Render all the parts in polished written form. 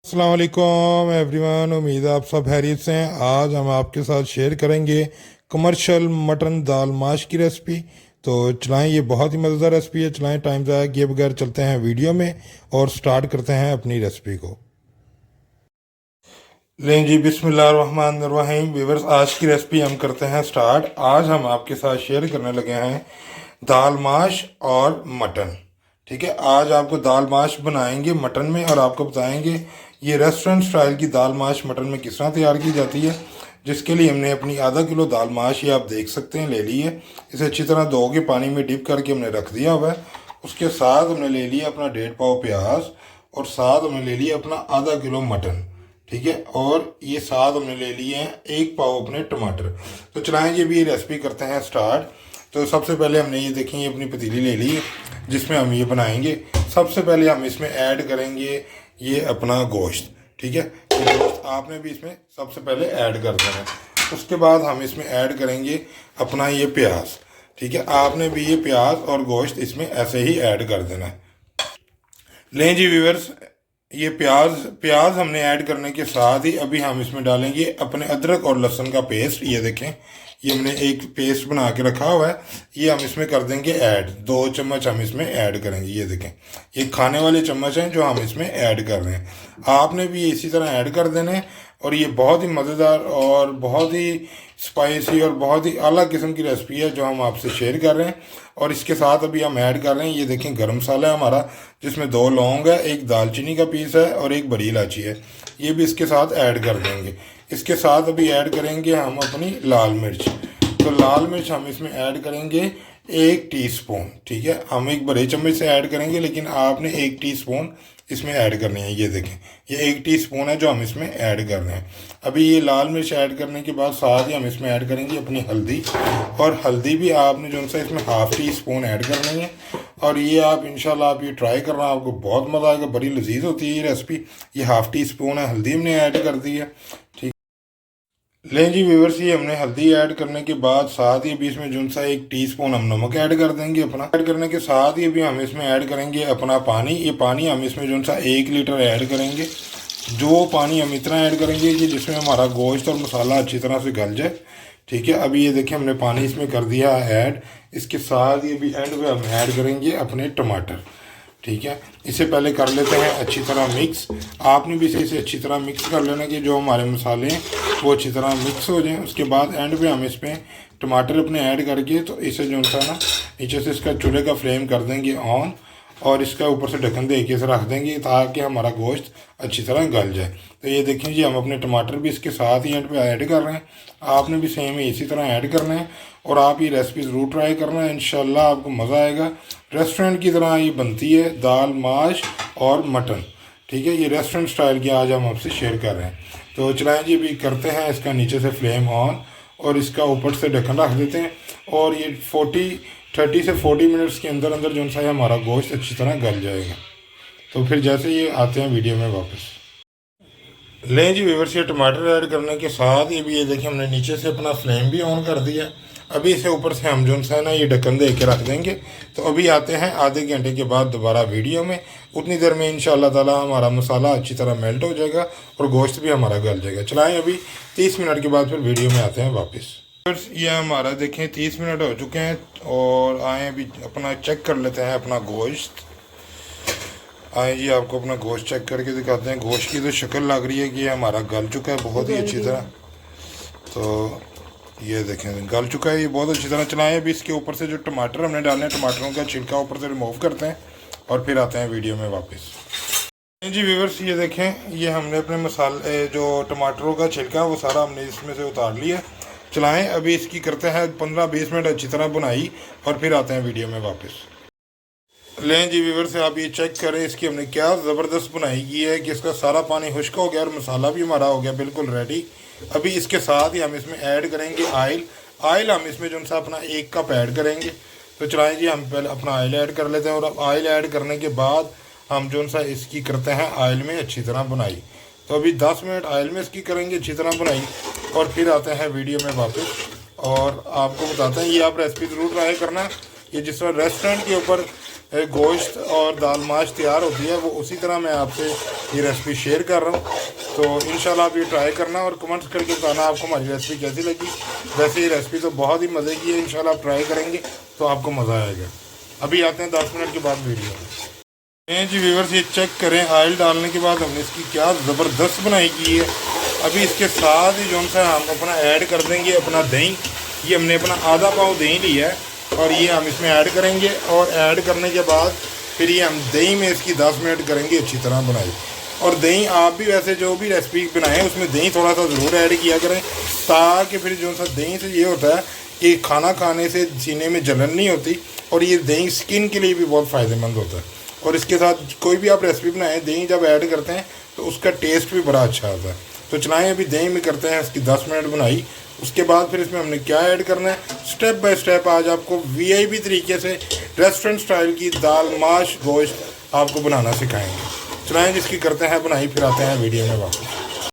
अस्सलाम वालेकुम एवरीवन, उम्मीद है आप सब खैरियत से हैं। आज हम आपके साथ शेयर करेंगे कमर्शियल मटन दाल माश की रेसिपी। तो चलाएं, ये बहुत ही मज़ेदार रेसिपी है। चलाएं, टाइम ज़ाया किए बगैर चलते हैं वीडियो में और स्टार्ट करते हैं अपनी रेसिपी को। लें जी, बिस्मिल्लाहिर्रहमानिर्रहीम। व्यूअर्स, आज की रेसिपी हम करते हैं स्टार्ट। आज हम आपके साथ शेयर करने लगे हैं दाल माश और मटन। ठीक है, आज आपको दाल माश बनाएंगे मटन में और आपको बताएंगे ये रेस्टोरेंट स्टाइल की दाल माश मटन में किस तरह तैयार की जाती है। जिसके लिए हमने अपनी आधा किलो दाल माश, ये आप देख सकते हैं, ले ली है। इसे अच्छी तरह धो के पानी में डिप करके हमने रख दिया हुआ है। उसके साथ हमने ले लिया अपना 1.5 पाव प्याज और साथ हमने ले लिया अपना आधा किलो मटन। ठीक है, और ये साथ हमने ले लिए हैं 1 पाव अपने टमाटर। तो चलाएं जी, अभी ये रेसिपी करते हैं स्टार्ट। तो सबसे पहले हमने ये देखें, ये अपनी पतीली ले ली है जिसमें हम ये बनाएंगे। सबसे पहले हम इसमें ऐड करेंगे ये अपना गोश्त। ठीक है, ये गोश्त आपने भी इसमें सबसे पहले ऐड कर देना है। उसके बाद हम इसमें ऐड करेंगे अपना ये प्याज। ठीक है, आपने भी ये प्याज और गोश्त इसमें ऐसे ही ऐड कर देना है। लें जी व्यूअर्स, ये प्याज प्याज हमने ऐड करने के साथ ही अभी हम इसमें डालेंगे अपने अदरक और लहसुन का पेस्ट। ये देखें, ये हमने एक पेस्ट बना के रखा हुआ है, ये हम इसमें कर देंगे ऐड। 2 चम्मच हम इसमें ऐड करेंगे। ये देखें, ये खाने वाले चम्मच हैं जो हम इसमें ऐड कर रहे हैं। आपने भी इसी तरह ऐड कर देने हैं। और ये बहुत ही मज़ेदार और बहुत ही स्पाइसी और बहुत ही अलग किस्म की रेसिपी है जो हम आपसे शेयर कर रहे हैं। और इसके साथ अभी हम ऐड कर रहे हैं, ये देखें, गरम मसाला है हमारा, जिसमें 2 लौंग है, 1 दालचीनी का पीस है और 1 बड़ी इलायची है। ये भी इसके साथ ऐड कर देंगे। इसके साथ अभी ऐड करेंगे हम अपनी लाल मिर्च। तो लाल मिर्च हम इसमें ऐड करेंगे 1 टीस्पून। ठीक है, हम एक बड़े चम्मच से ऐड करेंगे लेकिन आपने 1 टीस्पून इसमें ऐड करनी है। ये देखें, ये 1 टीस्पून है जो हम इसमें ऐड कर रहे हैं। अभी ये लाल मिर्च ऐड करने के बाद साथ ही हम इसमें ऐड करेंगे अपनी हल्दी। और हल्दी भी आपने जो सा इसमें 1/2 टीस्पून ऐड करनी है। और ये आप इंशाल्लाह आप ये ट्राई करना, आपको बहुत मज़ा आएगा, बड़ी लजीज होती है ये रेसिपी। ये 1/2 टीस्पून है, हल्दी हमने ऐड कर दी है। ठीक, लें जी व्यूअर्स, ये हमने हल्दी ऐड करने के बाद साथ ही अभी इसमें जो सा 1 टीस्पून हम नमक ऐड कर देंगे अपना। ऐड करने के साथ ही अभी हम इसमें ऐड करेंगे अपना पानी। ये पानी हम इसमें जो सा 1 लीटर ऐड करेंगे। जो पानी हम इतना ऐड करेंगे कि जिसमें हमारा गोश्त और मसाला अच्छी तरह से गल जाए। ठीक है, अभी ये देखिए, हमने पानी इसमें कर दिया ऐड। इसके साथ ये भी एंड में हम ऐड करेंगे अपने टमाटर। ठीक है, इसे पहले कर लेते हैं अच्छी तरह मिक्स। आपने भी इसे अच्छी तरह मिक्स कर लेना कि जो हमारे मसाले हैं वो अच्छी तरह मिक्स हो जाएं। उसके बाद एंड पे हम इसमें टमाटर अपने ऐड करके, तो इसे जो सा ना नीचे से इसका चूल्हे का फ्लेम कर देंगे ऑन और इसका ऊपर से ढक्कन दे के रख देंगे ताकि हमारा गोश्त अच्छी तरह गल जाए। तो ये देखें जी, हम अपने टमाटर भी इसके साथ ही एंड पे ऐड कर रहे हैं। आपने भी सेम ही इसी तरह ऐड करना है और आप ये रेसिपी ज़रूर ट्राई करना है, इंशाल्लाह आपको मज़ा आएगा। रेस्टोरेंट की तरह ये बनती है दाल माश और मटन। ठीक है, ये रेस्टोरेंट स्टाइल की आज हम आपसे शेयर कर रहे हैं। तो चलाएँ जी, अभी करते हैं इसका नीचे से फ्लेम ऑन और इसका ऊपर से ढक्कन रख देते हैं। और ये 30 से 40 मिनट्स के अंदर अंदर जो सा है हमारा गोश्त अच्छी तरह गल जाएगा। तो फिर जैसे ये आते हैं वीडियो में वापस। लें जी व्यूअर्स, ये टमाटर ऐड करने के साथ ये भी ये देखिए, हमने नीचे से अपना फ्लेम भी ऑन कर दिया। अभी इसे ऊपर से हम जो सा है ना ये ढक्कन दे के रख देंगे। तो अभी आते हैं आधे घंटे के बाद दोबारा वीडियो में। उतनी देर में इंशाल्लाह ताला हमारा मसाला अच्छी तरह मेल्ट हो जाएगा और गोश्त भी हमारा गल जाएगा। चलाएँ, अभी 30 मिनट के बाद फिर वीडियो में आते हैं वापस। ये हमारा देखें 30 मिनट हो चुके हैं और आए अभी अपना चेक कर लेते हैं अपना गोश्त। आए जी, आपको अपना गोश्त चेक करके दिखाते हैं। गोश्त की तो शक्ल लग रही है कि ये हमारा गल चुका है बहुत ही अच्छी तरह। तो ये देखें, गल चुका है ये बहुत अच्छी तरह। चलाएं, अभी इसके ऊपर से जो टमाटर हमने डालने हैं, टमाटरों का छिलका ऊपर से रिमूव करते हैं और फिर आते हैं वीडियो में वापस। जी व्यूअर्स, ये देखें, ये हमने अपने मसाले जो टमाटरों का छिलका वो सारा हमने इसमें से उतार लिया। चलाएं, अभी इसकी करते हैं 15-20 मिनट अच्छी तरह बुनाई और फिर आते हैं वीडियो में वापस। लें जी व्यूअर्स, आप ये चेक करें इसकी हमने क्या ज़बरदस्त बुनाई की है कि इसका सारा पानी खुश्क हो गया और मसाला भी हमारा हो गया बिल्कुल रेडी। अभी इसके साथ ही हम इसमें ऐड करेंगे आयल हम इसमें जो सा अपना 1 कप ऐड करेंगे। तो चलाएं जी, हम पहले अपना आयल ऐड कर लेते हैं और अब आयल ऐड करने के बाद हम जो सा इसकी करते हैं आयल में अच्छी तरह बुनाई। तो अभी 10 मिनट आयल में इसकी करेंगे अच्छी तरह बुनाई और फिर आते हैं वीडियो में वापस। और आपको बताते हैं, ये आप रेसिपी ज़रूर ट्राई करना। ये जिस तरह रेस्टोरेंट के ऊपर गोश्त और दाल माश तैयार होती है, वो उसी तरह मैं आपसे ये रेसिपी शेयर कर रहा हूँ। तो इंशाल्लाह आप ये ट्राई करना और कमेंट्स करके बताना आपको हमारी रेसिपी कैसी लगी। वैसे ये रेसिपी तो बहुत ही मज़े की है, इंशाल्लाह आप ट्राई करेंगे तो आपको मज़ा आएगा। अभी आते हैं 10 मिनट के बाद वीडियो में। जी व्यूअर्स, ये चेक करें ऑयल डालने के बाद हमने इसकी क्या ज़बरदस्त बनाई की है। अभी इसके साथ ही जो सा हम अपना ऐड कर देंगे अपना दही। ये हमने अपना आधा पाव दही लिया है और ये हम इसमें ऐड करेंगे। और ऐड करने के बाद फिर ये हम दही में इसकी 10 मिनट करेंगे अच्छी तरह बनाई। और दही आप भी वैसे जो भी रेसिपी बनाएं उसमें दही थोड़ा सा ज़रूर ऐड किया करें, ताकि फिर जो सा दही से ये होता है कि खाना खाने से सीने में जलन नहीं होती। और ये दही स्किन के लिए भी बहुत फ़ायदेमंद होता है। और इसके साथ कोई भी आप रेसिपी बनाएं, दही जब ऐड करते हैं तो उसका टेस्ट भी बड़ा अच्छा आता है। तो चलाएँ, अभी दही में करते हैं इसकी 10 मिनट बनाई। उसके बाद फिर इसमें हमने क्या ऐड करना है, स्टेप बाय स्टेप आज आपको वीआईपी तरीके से रेस्टोरेंट स्टाइल की दाल माश गोश्त आपको बनाना सिखाएंगे। चलाएँ, जिसकी करते हैं बनाई, फिर आते हैं वीडियो में वापस।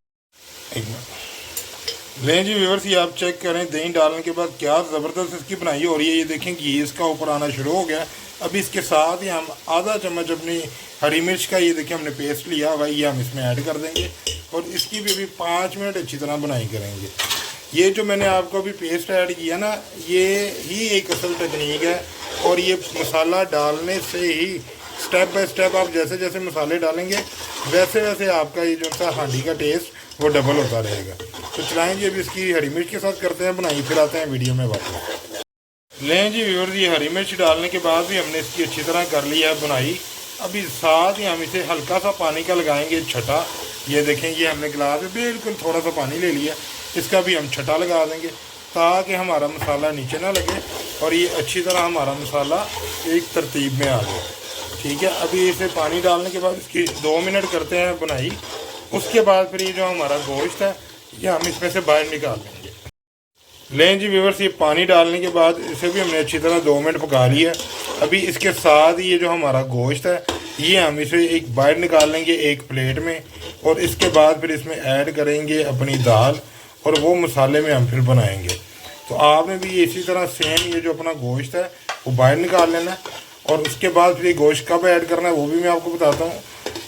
एक मिनट लें जी व्यूअर्स, ये आप चेक करें दही डालने के बाद क्या ज़बरदस्त इसकी बनाई हो रही है। ये देखें घी इसका ऊपर आना शुरू हो गया। अभी इसके साथ ही हम आधा चम्मच अपनी हरी मिर्च का ये देखिए हमने पेस्ट लिया हुआ, ये हम इसमें ऐड कर देंगे और इसकी भी अभी 5 मिनट अच्छी तरह बनाई करेंगे। ये जो मैंने आपको अभी पेस्ट ऐड किया ना, ये ही एक असल टेक्निक है। और ये मसाला डालने से ही स्टेप बाय स्टेप आप जैसे जैसे मसाले डालेंगे वैसे वैसे आपका ये जो सा हांडी का टेस्ट वो डबल होता रहेगा। तो चलाएँ जी, अभी इसकी हरी मिर्च के साथ करते हैं बनाई, फिर आते हैं वीडियो में वापस। लें जी व्यूअर्स, ये हरी मिर्च डालने के बाद भी हमने इसकी अच्छी तरह कर लिया है बनाई। अभी साथ ही हम इसे हल्का सा पानी का लगाएंगे छटा। ये देखें, ये हमने गिलास में बिल्कुल थोड़ा सा पानी ले लिया, इसका भी हम छटा लगा देंगे ताकि हमारा मसाला नीचे ना लगे और ये अच्छी तरह हमारा मसाला एक तरतीब में आ जाए। ठीक है, अभी इसे पानी डालने के बाद इसकी 2 मिनट करते हैं बनाई। उसके बाद फिर ये जो हमारा गोश्त है ये हम इसमें से बाहर निकाल लेंगे। लें जी व्यूअर्स, ये पानी डालने के बाद इसे भी हमने अच्छी तरह 2 मिनट पका लिया। अभी इसके साथ ये जो हमारा गोश्त है ये हम इसे एक बाहर निकाल लेंगे एक प्लेट में। और इसके बाद फिर इसमें ऐड करेंगे अपनी दाल और वो मसाले में हम फिर बनाएंगे। तो आपने भी इसी तरह सेम ये जो अपना गोश्त है वो बाहर निकाल लेना है। और उसके बाद फिर ये गोश्त कब ऐड करना है वो भी मैं आपको बताता हूँ।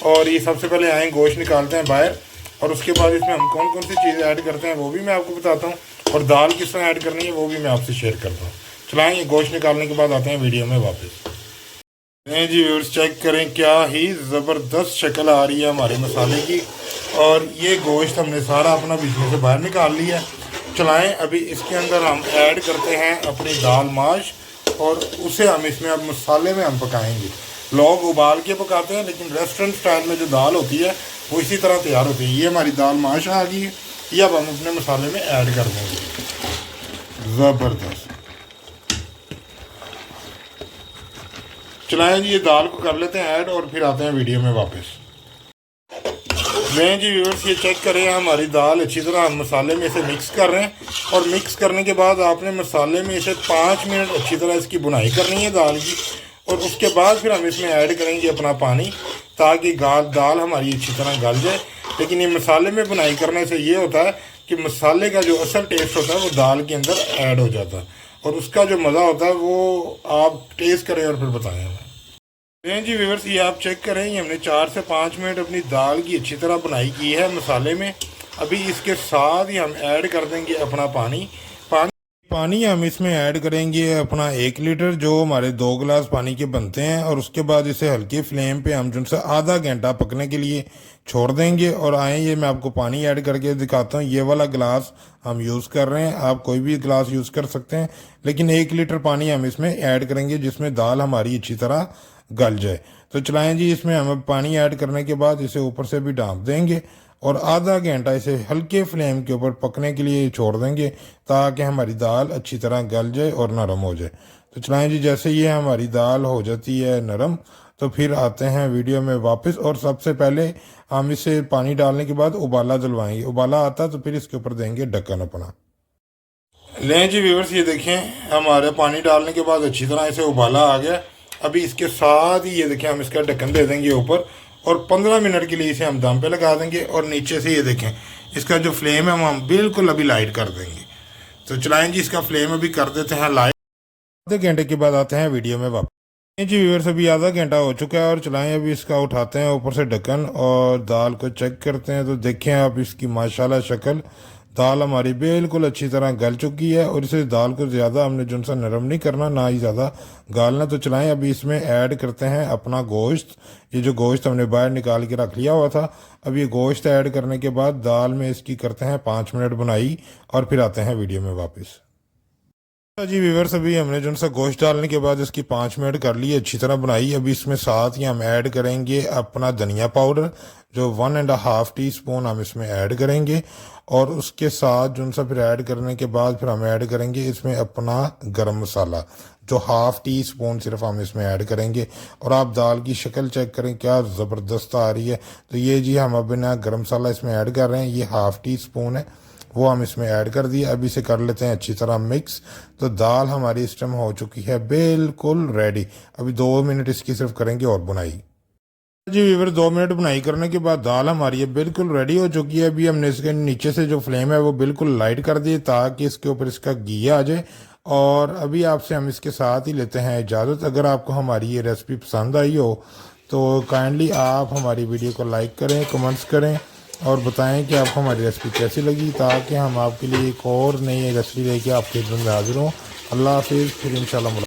और ये सबसे पहले आए गोश्त निकालते हैं बाहर और उसके बाद इसमें हम कौन कौन सी चीज़ें ऐड करते हैं वो भी मैं आपको बताता हूँ। और दाल किस तरह ऐड करनी है वो भी मैं आपसे शेयर करता हूँ। चलाएँ, ये गोश्त निकालने के बाद आते हैं वीडियो में वापस। नहीं जी व्यूअर्स, चेक करें क्या ही ज़बरदस्त शक्ल आ रही है हमारे मसाले की। और ये गोश्त हमने सारा अपना बिजली से बाहर निकाल लिया। चलाएँ, अभी इसके अंदर हम ऐड करते हैं अपनी दाल माश और उसे हम इसमें अब मसाले में हम पकाएंगे। लोग उबाल के पकाते हैं, लेकिन रेस्टोरेंट स्टाइल में जो दाल होती है वो इसी तरह तैयार होती है। ये हमारी दाल माश आ गई है, ये अब हम अपने मसाले में ऐड कर देंगे। ज़बरदस्त। चलाएं जी, ये दाल को कर लेते हैं ऐड और फिर आते हैं वीडियो में वापस। लें जी व्यूअर्स, ये चेक करें हमारी दाल अच्छी तरह हम मसाले में इसे मिक्स कर रहे हैं। और मिक्स करने के बाद आपने मसाले में इसे 5 मिनट अच्छी तरह इसकी बुनाई करनी है दाल की। और उसके बाद फिर हम इसमें ऐड करेंगे अपना पानी ताकि दाल हमारी अच्छी तरह गल जाए। लेकिन ये मसाले में बुनाई करने से ये होता है कि मसाले का जो असल टेस्ट होता है वो दाल के अंदर ऐड हो जाता है और उसका जो मज़ा होता है वो आप टेस्ट करें और फिर बताएं हमें। जी व्यूअर्स, ये आप चेक करें, ये हमने 4 से 5 मिनट अपनी दाल की अच्छी तरह बनाई की है मसाले में। अभी इसके साथ ही हम ऐड कर देंगे अपना पानी हम इसमें ऐड करेंगे अपना 1 लीटर, जो हमारे 2 गिलास पानी के बनते हैं। और उसके बाद इसे हल्की फ्लेम पे हम जिनसे आधा घंटा पकने के लिए छोड़ देंगे। और आए, ये मैं आपको पानी ऐड करके दिखाता हूँ। ये वाला गिलास हम यूज़ कर रहे हैं, आप कोई भी गिलास यूज़ कर सकते हैं, लेकिन 1 लीटर पानी हम इसमें ऐड करेंगे जिसमें दाल हमारी अच्छी तरह गल जाए। तो चलाएं जी, इसमें हम पानी ऐड करने के बाद इसे ऊपर से भी ढाँप देंगे और आधा घंटा इसे हल्के फ्लेम के ऊपर पकने के लिए छोड़ देंगे ताकि हमारी दाल अच्छी तरह गल जाए और नरम हो जाए। तो चलाएं जी, जैसे ये हमारी दाल हो जाती है नरम तो फिर आते हैं वीडियो में वापस। और सबसे पहले हम इसे पानी डालने के बाद उबाला दिलवाएंगे। उबाला आता तो फिर इसके ऊपर देंगे ढक्कन अपना। लें जी व्यूअर्स, ये देखें हमारे पानी डालने के बाद अच्छी तरह इसे उबाला आ गया। अभी इसके साथ ही ये देखें हम इसका ढक्कन दे देंगे ऊपर और 15 मिनट के लिए इसे हम दम पे लगा देंगे। और नीचे से ये देखें इसका जो फ्लेम है हम बिल्कुल अभी लाइट कर देंगे। तो चलाएं जी, इसका फ्लेम अभी कर देते हैं लाइट। आधे घंटे के बाद आते हैं वीडियो में वापस। जी व्यूअर्स, अभी आधा घंटा हो चुका है और चलाएं अभी इसका उठाते हैं ऊपर से ढक्कन और दाल को चेक करते हैं। तो देखें आप इसकी माशाल्लाह शक्ल, दाल हमारी बिल्कुल अच्छी तरह गल चुकी है और इसे दाल को ज़्यादा हमने जो सा नरम नहीं करना, ना ही ज़्यादा गालना। तो चलाएं अभी इसमें ऐड करते हैं अपना गोश्त। ये जो गोश्त हमने बाहर निकाल के रख लिया हुआ था, अब ये गोश्त ऐड करने के बाद दाल में इसकी करते हैं 5 मिनट बुनाई और फिर आते हैं वीडियो में वापस। जी व्यूअर्स, अभी हमने जो सा गोश्त डालने के बाद इसकी 5 मिनट कर ली, अच्छी तरह बनाई। अभी इसमें साथ ही हम ऐड करेंगे अपना धनिया पाउडर, जो 1.5 टीस्पून हम इसमें ऐड करेंगे। और उसके साथ जो सा फिर ऐड करने के बाद फिर हम ऐड करेंगे इसमें अपना गरम मसाला, जो 1/2 टीस्पून सिर्फ हम इसमें ऐड करेंगे। और आप दाल की शक्ल चेक करें, क्या ज़बरदस्त आ रही है। तो ये जी हम अब ना गरम मसाला इसमें ऐड कर रहे हैं, ये 1/2 टीस्पून है, वो हम इसमें ऐड कर दिए। अभी इसे कर लेते हैं अच्छी तरह मिक्स। तो दाल हमारी इस टाइम हो चुकी है बिल्कुल रेडी। अभी 2 मिनट इसकी सिर्फ करेंगे और बुनाई। जी वीवर, 2 मिनट बुनाई करने के बाद दाल हमारी ये बिल्कुल रेडी हो चुकी है। अभी हमने इसके नीचे से जो फ्लेम है वो बिल्कुल लाइट कर दी ताकि इसके ऊपर इसका घी आ जाए। और अभी आपसे हम इसके साथ ही लेते हैं इजाज़त। अगर आपको हमारी ये रेसिपी पसंद आई हो तो काइंडली आप हमारी वीडियो को लाइक करें, कमेंट्स करें और बताएं कि आपको हमारी रेसिपी कैसी लगी, ताकि हम आपके लिए एक और नई रेसिपी लेके आपके खिदमत में हाजिर हों। अल्लाह हाफिज़, फिर इंशाल्लाह।